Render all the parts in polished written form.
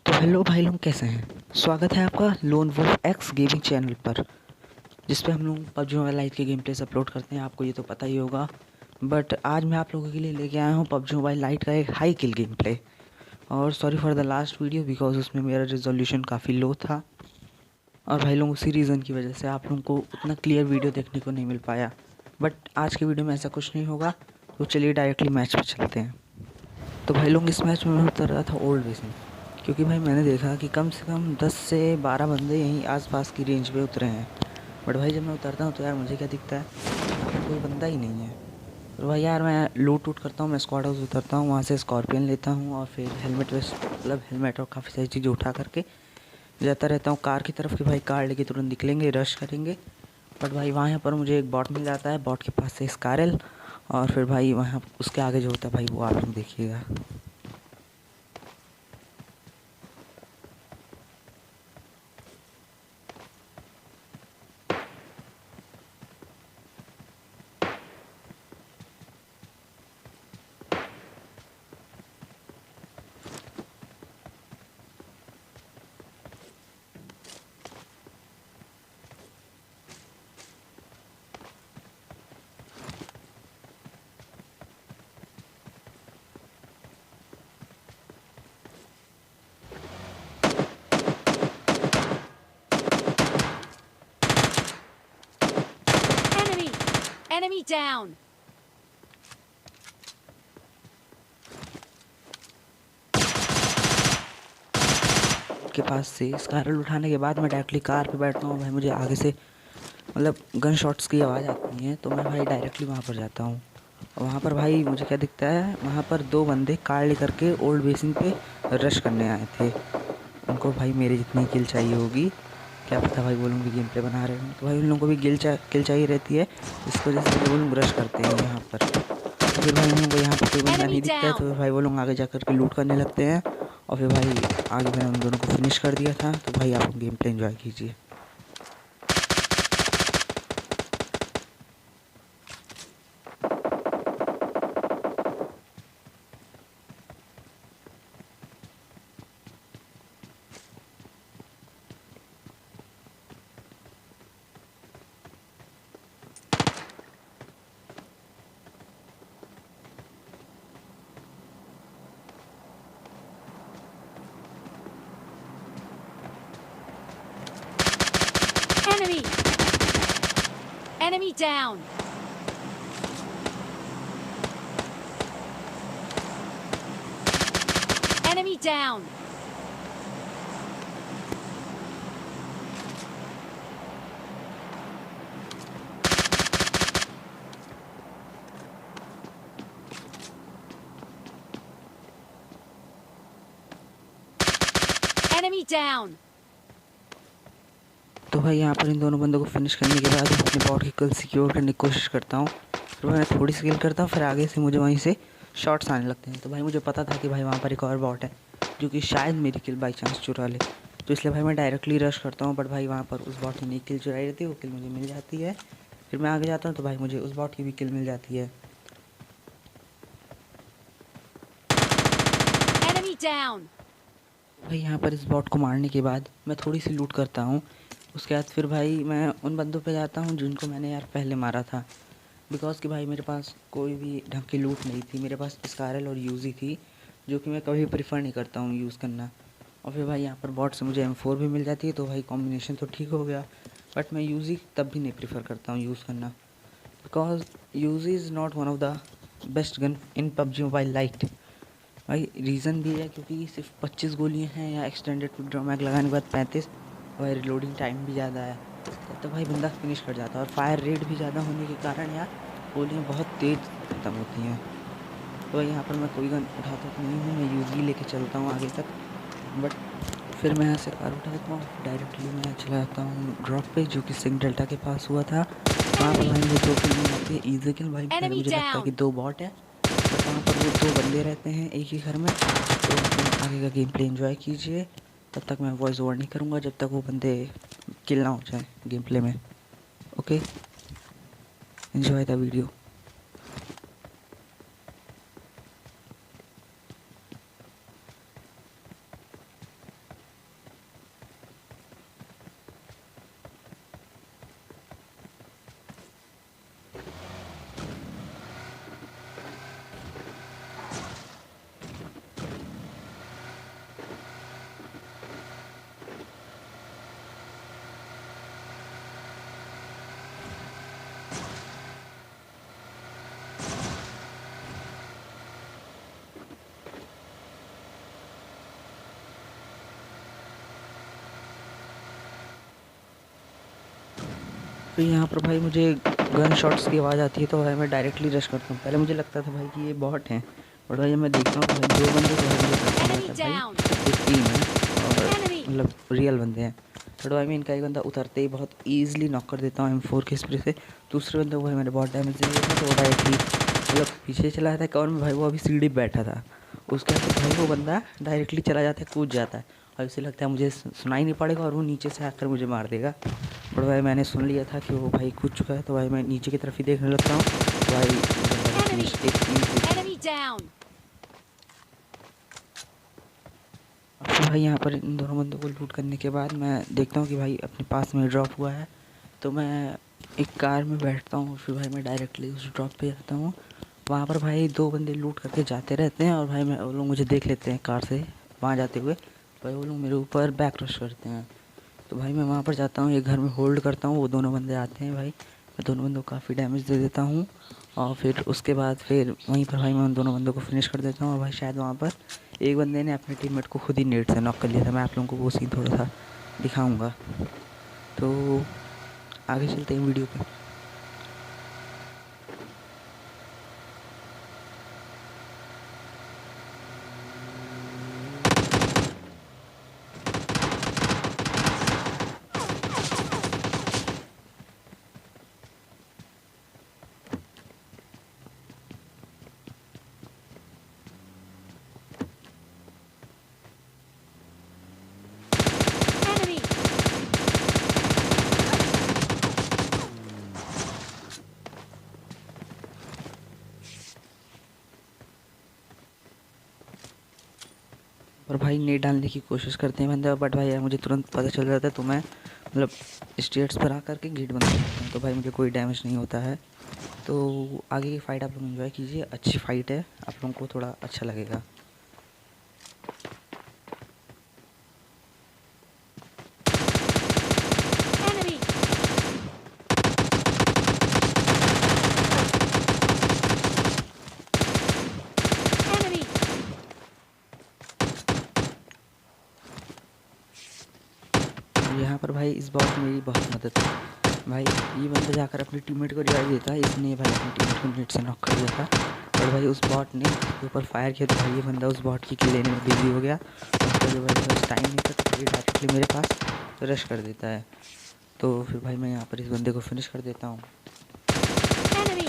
तो हेलो भाई लोग, कैसे हैं? स्वागत है आपका lone wolf X gaming channel पर, जिस पे हम लोग पबजी मोबाइल लाइट के गेम प्लेस अपलोड करते हैं। आपको ये तो पता ही होगा, बट आज मैं आप लोगों के लिए लेके आया हूँ पबजी मोबाइल लाइट का एक हाई किल गेम प्ले। और sorry for the last video, because उसमें मेरा रिजोल्यूशन काफ़ी लो था और भाई लोग उसी रीज़न की वजह से आप लोगों को उतना क्लियर वीडियो देखने को नहीं मिल पाया। बट आज के वीडियो में ऐसा कुछ नहीं होगा, तो चलिए डायरेक्टली मैच पे चलते हैं। तो भाई लोग, इस मैच में मैं उतर रहा था ओल्ड बेसिन, क्योंकि भाई मैंने देखा कि कम से कम 10 से 12 बंदे यहीं आसपास की रेंज पे उतरे हैं। बट भाई जब मैं उतरता हूँ तो यार मुझे क्या दिखता है, यहाँ पर कोई बंदा ही नहीं है। तो भाई यार मैं लूट वूट करता हूँ, मैं स्क्वाड हाउस उतरता हूँ, वहाँ से स्कॉर्पियन लेता हूँ और फिर हेलमेट वेस्ट मतलब हेलमेट और काफ़ी सारी चीज़ें उठा करके जाता रहता हूँ कार की तरफ कि भाई कार लेके तुरंत निकलेंगे, रश करेंगे। बट भाई वहाँ पर मुझे एक बॉट मिल जाता है, बॉट के पास से स्कारल, और फिर भाई वहाँ उसके आगे जो होता है भाई वो आप लोग देखिएगा। Enemy down! के पास से स्कारल उठाने के बाद मैं डायरेक्टली कार पे बैठता हूँ। भाई मुझे आगे से मतलब गन शॉट्स की आवाज़ आती है, तो मैं भाई डायरेक्टली वहाँ पर जाता हूँ। और वहाँ पर भाई मुझे क्या दिखता है, वहाँ पर दो बंदे कार लेकर के ओल्ड बेसिन पे रश करने आए थे। उनको भाई मेरी जितनी किल चाहिए होगी, क्या पता भाई वो लोग भी गेम प्ले बना रहे हैं, तो भाई उन लोगों को भी किल चाहिए रहती है, इस वजह से वो लोग रश करते हैं यहाँ पर। तो फिर भाई उन लोगों को यहाँ पर कोई बंदा Enemy नहीं दिखता है, तो down! फिर भाई वो लोग आगे जा कर के लूट करने लगते हैं। और फिर भाई आगे मैंने उन दोनों को फिनिश कर दिया था। तो भाई आप गेम प्ले एंजॉय कीजिए। Enemy! Enemy down! Enemy down! Enemy down! तो भाई यहाँ पर इन दोनों बंदों को फिनिश करने के बाद अपने बॉट की किल सिक्योर करने की कोशिश करता हूँ। फिर मैं थोड़ी सी किल करता हूँ, फिर आगे से मुझे वहीं से शॉट्स आने लगते हैं। तो भाई मुझे पता था कि भाई वहाँ पर एक और बॉट है जो कि शायद मेरी किल बाई चांस चुरा ले, तो इसलिए भाई मैं डायरेक्टली रश करता हूँ। बट भाई वहाँ पर उस बॉट ने नहीं किल चुराई रहती, वो किल मुझे मिल जाती है। फिर मैं आगे जाता हूँ तो भाई मुझे उस बॉट की भी किल मिल जाती है। Enemy down! भाई यहाँ पर इस बॉट को मारने के बाद मैं थोड़ी सी लूट करता हूँ। उसके बाद फिर भाई मैं उन बंदों पे जाता हूँ जिनको मैंने यार पहले मारा था, बिकॉज़ कि भाई मेरे पास कोई भी ढंग की लूट नहीं थी। मेरे पास स्कारल और यूज़ी थी, जो कि मैं कभी प्रेफर नहीं करता हूँ यूज़ करना। और फिर भाई यहाँ पर बॉट से मुझे M4 भी मिल जाती है, तो भाई कॉम्बिनेशन तो ठीक हो गया। बट मैं यूज़ी तब भी नहीं प्रेफर करता हूँ यूज़ करना, because Uzi is not one of the best gun in PUBG mobile lite. भाई रीज़न भी है क्योंकि सिर्फ 25 गोलियाँ हैं, या एक्सटेंडेड ड्रॉ मैग लगाने के बाद 35। भाई रिलोडिंग टाइम भी ज़्यादा है, तब तक भाई बंदा फिनिश कर जाता है। और फायर रेट भी ज़्यादा होने के कारण यार गोलियाँ बहुत तेज़ ख़त्म होती हैं। तो भाई यहाँ पर मैं कोई गन उठाता तो नहीं हूँ, मैं यूज़ली लेके चलता हूँ आगे तक। बट फिर मैं यहाँ से कार उठाता हूँ, डायरेक्टली मैं चला जाता हूँ ड्रॉप पे, जो कि सिंह डेल्टा के पास हुआ था। वहाँ पर भाई मुझे 2 किल मिल जाती है, ईजी किल। भाई पहले Enemy मुझे लगता है कि down! 2 बॉट है, बट वहाँ पर वो 2 बंदे रहते हैं एक ही घर में। तो अपने आगे का गेम प्ले एंजॉय कीजिए, तब तक मैं वॉइस ओवर नहीं करूँगा जब तक वो बंदे किल ना हो जाए गेम प्ले में। Okay, enjoy the video. फिर यहाँ पर भाई मुझे गन शॉट्स की आवाज़ आती है तो भाई मैं डायरेक्टली रश करता हूँ। पहले मुझे लगता था भाई कि ये बॉट हैं, और भाई मैं देखता हूँ भाई दो बंदे तो भाई मुझे पहचान Enemy जाता है भाई down. ये टीम है और Enemy. मतलब रियल बंदे हैं। बट भाई मैं इनका एक बंदा उतरते ही बहुत ईजिली नॉक कर देता हूँ M4 के स्प्रे से। दूसरे बंदे को भाई मैंने बहुत डैमेज दे दिया था तो वो डायरेक्टली मतलब पीछे चला जाता है कवर में भाई, वो अभी सीढ़ी पे बैठा था। उसके बाद भाई वो बंदा डायरेक्टली चला जाता है, कूद जाता है और उसे लगता है मुझे सुनाई नहीं पड़ेगा और वो नीचे से आकर मुझे मार देगा। बट भाई मैंने सुन लिया था कि वो भाई कूद चुका है तो भाई मैं नीचे की तरफ ही देखने लगता हूँ तो भाई वो बंदा भी Enemy. फिनिश एक ईजी। Enemy down. अब फिर भाई यहाँ पर इन दोनों बंदों को लूट करने के बाद मैं देखता हूँ कि भाई अपने पास में ड्रॉप हुआ है तो मैं एक कार में बैठता हूँ। फिर भाई मैं डायरेक्टली उस ड्रॉप पे जाता हूँ। वहाँ पर भाई दो बंदे लूट करके जाते रहते हैं और भाई मैं वो लोग मुझे देख लेते हैं कार से वहाँ जाते हुए। भाई वो लोग मेरे ऊपर बैक रश करते हैं तो भाई मैं वहाँ पर जाता हूँ, एक घर में होल्ड करता हूँ। वो दोनों बंदे आते हैं भाई, मैं दोनों बंदों को काफ़ी डैमेज दे देता हूँ और फिर उसके बाद फिर वहीं पर भाई मैं उन दोनों बंदों को फिनिश कर देता हूँ। और भाई शायद वहाँ पर एक बंदे ने अपने टीममेट को खुद ही नेट से नॉक कर लिया था। मैं आप लोगों को वो सीन थोड़ा सा दिखाऊंगा, तो आगे चलते हैं वीडियो पे। Enemy. और भाई नेट डालने की कोशिश करते हैं बंदे, बट भाई यार मुझे तुरंत पता चल जाता है तो मैं मतलब स्टेट्स पर आकर के गेट बंद कर देता हूँ तो भाई मुझे कोई डैमेज नहीं होता है। तो आगे की फ़ाइट आप लोग एंजॉय कीजिए, अच्छी फ़ाइट है, आप लोगों को थोड़ा अच्छा लगेगा। Enemy. Enemy. यहाँ पर भाई इस बॉट में मेरी बहुत मदद है भाई। ये बंदा जाकर अपने टीममेट को रिवाइव देता है, इसने भाई अपने टीममेट को नेट से नॉक कर दिया था और भाई उस बॉट ने इसके ऊपर फायर किया तो भाई ये बंदा उस बॉट की किल लेने में बिजी हो गया। उसका जो भाई बस टाइम नहीं था तो ये डायरेक्टली मेरे पास रश कर देता है। तो फिर भाई मैं यहाँ पर इस बंदे को फिनिश कर देता हूँ Enemy.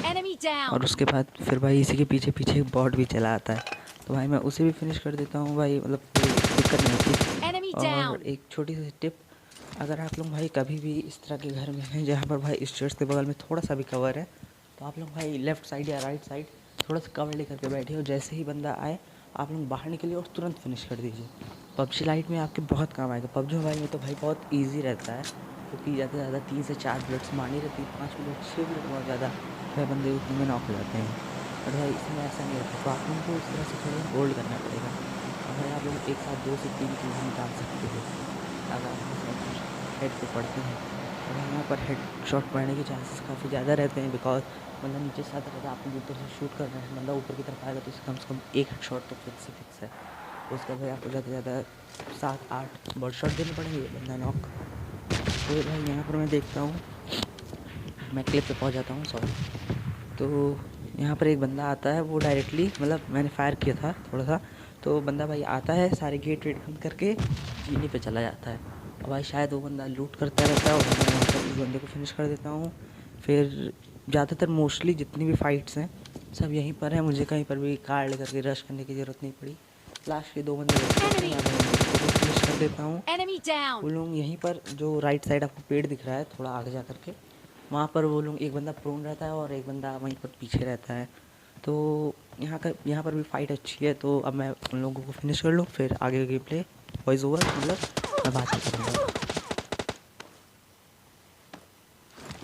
Enemy और down. उसके बाद फिर भाई इसी के पीछे पीछे एक बॉट भी चला आता है तो भाई मैं उसे भी फिनिश कर देता हूँ भाई, मतलब कोई दिक्कत नहीं होती। Enemy और down. एक छोटी सी टिप, अगर आप लोग भाई कभी भी इस तरह के घर में हैं जहाँ पर भाई स्टेयर्स के बगल में थोड़ा सा भी कवर है तो आप लोग भाई लेफ़्ट साइड या राइट साइड थोड़ा सा कवर लेकर के बैठिए और जैसे ही बंदा आए आप लोग बाहर निकलिए और तुरंत फिनिश कर दीजिए। पबजी लाइट में आपके बहुत काम आएगा। पबजी मोबाइल में तो भाई बहुत ईजी रहता है क्योंकि ज़्यादा से ज़्यादा 3 से 4 बुलेट्स मारनी रहती है, 5 बुलेट 6 बुलेट बहुत ज़्यादा भाई बंदे उतने में नॉक हो जाते हैं। और भाई इसमें ऐसा नहीं रहता तो आप लोगों को इस तरह से थोड़ा होल्ड करना पड़ेगा और भाई आप लोग एक साथ 2 से 3 किल निकाल सकते हो अगर आप हेड पे पड़ते हैं। और यहाँ पर हेड शॉट पड़ने के चांसेस काफ़ी ज़्यादा रहते हैं बिकॉज बंदा नीचे से आता रहता है, आप लोग ऊपर से शूट कर रहे हैं, बंदा ऊपर की तरफ आएगा तो इससे कम एक हेड शॉट तो फिक्स है। उसका भाई आपको ज़्यादा से ज़्यादा 7-8 बॉडी शॉट देने पड़ेंगे बंदा नॉक। तो भाई यहाँ पर मैं देखता हूँ, मैं क्लिप पे पहुँच जाता हूँ सॉरी। तो यहाँ पर एक बंदा आता है, वो डायरेक्टली मतलब मैंने फायर किया था थोड़ा सा तो बंदा भाई आता है सारे गेट वेट बंद करके जीने पे चला जाता है और भाई शायद वो बंदा लूट करता रहता है और मैं वहाँ पर उस बंदे को फिनिश कर देता हूँ। फिर ज़्यादातर मोस्टली जितनी भी फाइट्स हैं सब यहीं पर हैं, मुझे कहीं पर भी कार लेकर के रश करने की ज़रूरत नहीं पड़ी। लास्ट के 2 बंदे बचते हैं, मैं उनको भी फिनिश कर देता हूँ। Enemy वो down. लोग यहीं पर जो राइट साइड आपको पेड़ दिख रहा है थोड़ा आगे जा कर के वहाँ पर वो लोग एक बंदा प्रोन रहता है और एक बंदा वहीं पर पीछे रहता है। तो यहाँ पर भी फाइट अच्छी है तो अब मैं उन लोगों को फिनिश कर लूँ फिर आगे गेम प्ले वॉइस ओवर मतलब मैं बात करूँगा।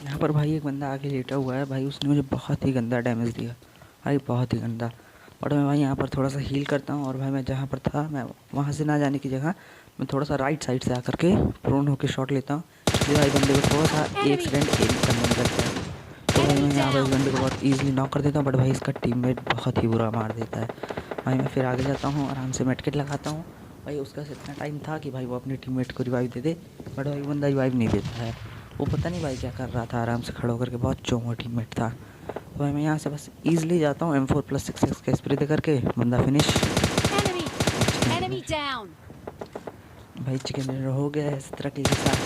यहाँ पर भाई एक बंदा आगे लेटा हुआ है भाई, उसने मुझे बहुत ही गंदा डैमेज दिया भाई, बहुत ही गंदा। और मैं भाई यहाँ पर थोड़ा सा हील करता हूँ और भाई मैं जहाँ पर था मैं वहाँ से ना जाने की जगह मैं थोड़ा सा राइट साइड से आकर के प्रोन होकर शॉट लेता हूँ इसलिए भाई बंदे को थोड़ा सा एक सेकेंड एम करने में लगता है। तो भाई मैं यहाँ पर इस बंदे को बहुत ईजिली नॉक कर देता हूँ बट भाई इसका टीममेट बहुत ही बुरा मार देता है। भाई मैं फिर आगे जाता हूँ, आराम से मेडकिट लगाता हूँ। भाई उसका इतना टाइम था कि भाई वो अपने टीममेट को रिवाइव दे दे बट भाई बंदा रिवाइव नहीं देता है। वो पता नहीं भाई क्या कर रहा था, आराम से खड़ा होकर के, बहुत चोंगा टीममेट था। तो भाई मैं यहाँ से बस ईजिली जाता हूँ M4+6x का स्प्रे दे करके, बंदा फिनिश। Enemy! Enemy down! भाई चिकन डिनर हो गया है 17 किल के साथ।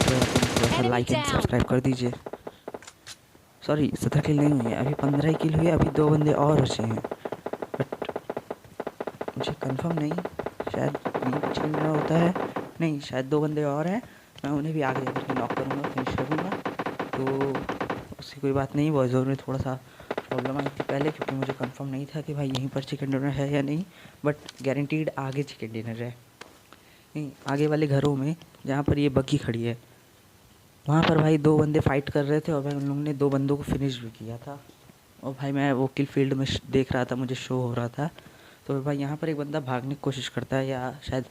तो यार तुम थोड़ा सा Enemy like and down! Subscribe कर दीजिए। सॉरी 17 किल नहीं हुई है, अभी 15 ही किल हुई है, अभी 2 बंदे और बचे हैं। बट मुझे कंफर्म नहीं, शायद नहीं चिकन डिनर होता है, नहीं शायद 2 बंदे और हैं। मैं उन्हें भी आगे जाकर के नॉक करूँगा, फिनिश करूँगा। तो उसकी कोई बात नहीं, वॉइस ओवर में थोड़ा सा प्रॉब्लम आई थी पहले, क्योंकि मुझे कंफर्म नहीं था कि भाई यहीं पर चिकन डिनर है या नहीं। बट गारंटीड आगे चिकन डिनर है। नहीं, आगे वाले घरों में जहाँ पर ये बग्गी खड़ी है, वहाँ पर भाई 2 बंदे फाइट कर रहे थे और भाई उन लोगों ने 2 बंदों को फिनिश भी किया था। और भाई मैं वो किल फील्ड में देख रहा था, मुझे शो हो रहा था। तो भाई यहाँ पर एक बंदा भागने की कोशिश करता है, या शायद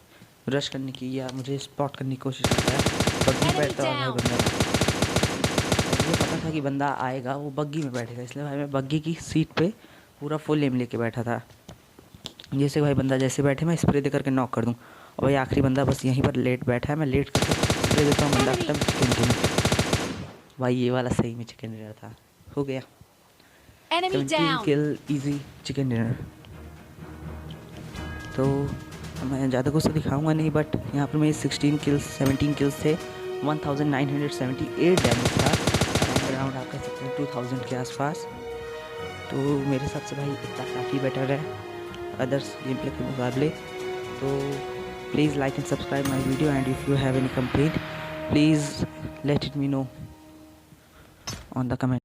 रश करने की, या मुझे स्पॉट करने की कोशिश करता है। बग्गी में बैठता है और भाई बंदा, मुझे पता था कि बंदा आएगा, वो बग्गी में बैठेगा, इसलिए भाई मैं बग्गी की सीट पे पूरा फुल एम लेके बैठा था। जैसे भाई बंदा जैसे बैठे मैं स्प्रे दे करके नॉक कर दूँ। और भाई आखिरी बंदा बस यहीं पर लेट बैठा है, मैं लेट करके स्प्रे देता हूँ, बंदा खत्म, चिकन डिनर। भाई ये वाला सही में चिकन डिनर था, हो गया Enemy 17 down! किल इजी चिकन डिनर। तो मैं ज़्यादा कुछ तो दिखाऊंगा नहीं, बट यहाँ पर मेरे 17 किल्स थे, 1978 डैमेज था, अराउंड आप कह सकते हैं 2000 के आसपास। तो मेरे हिसाब से भाई इतना काफ़ी बेटर है अदर्स गेम प्ले के मुकाबले। तो please like and subscribe my video, and if you have any complaint please let it me know on the comment.